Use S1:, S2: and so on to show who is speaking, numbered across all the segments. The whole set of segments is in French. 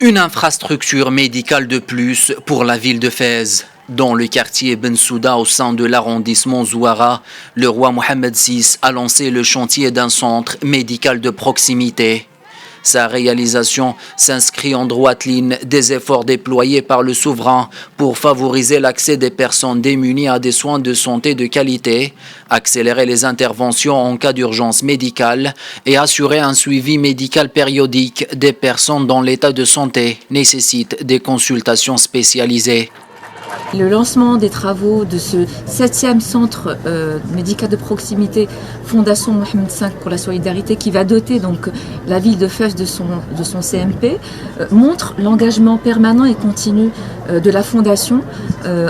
S1: Une infrastructure médicale de plus pour la ville de Fès. Dans le quartier Ben Souda, au sein de l'arrondissement Zouara, le roi Mohamed VI a lancé le chantier d'un centre médical de proximité. Sa réalisation s'inscrit en droite ligne des efforts déployés par le souverain pour favoriser l'accès des personnes démunies à des soins de santé de qualité, accélérer les interventions en cas d'urgence médicale et assurer un suivi médical périodique des personnes dont l'état de santé nécessite des consultations spécialisées.
S2: Le lancement des travaux de ce 7e centre médical de proximité Fondation Mohamed V pour la solidarité qui va doter donc la ville de Fès de son CMP montre l'engagement permanent et continu de la Fondation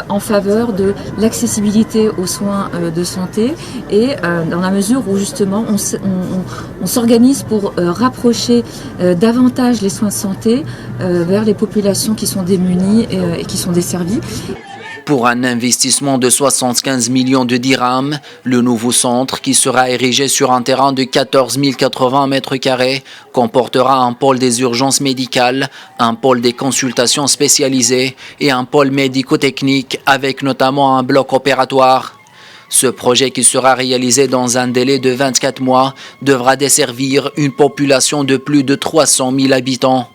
S2: en faveur de l'accessibilité aux soins de santé et dans la mesure où justement on s'organise pour rapprocher davantage les soins de santé vers les populations qui sont démunies et qui sont desservies.
S1: Pour un investissement de 75 millions de dirhams, le nouveau centre, qui sera érigé sur un terrain de 14 080 m², comportera un pôle des urgences médicales, un pôle des consultations spécialisées et un pôle médico-technique avec notamment un bloc opératoire. Ce projet, qui sera réalisé dans un délai de 24 mois, devra desservir une population de plus de 300 000 habitants.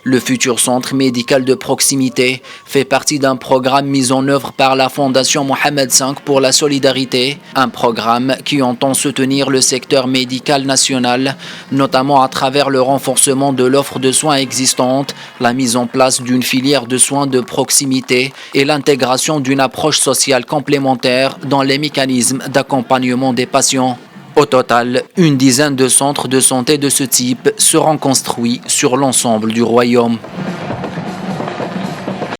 S1: Le futur centre médical de proximité fait partie d'un programme mis en œuvre par la Fondation Mohamed V pour la solidarité, un programme qui entend soutenir le secteur médical national, notamment à travers le renforcement de l'offre de soins existante, la mise en place d'une filière de soins de proximité et l'intégration d'une approche sociale complémentaire dans les mécanismes d'accompagnement des patients. Au total, une dizaine de centres de santé de ce type seront construits sur l'ensemble du royaume.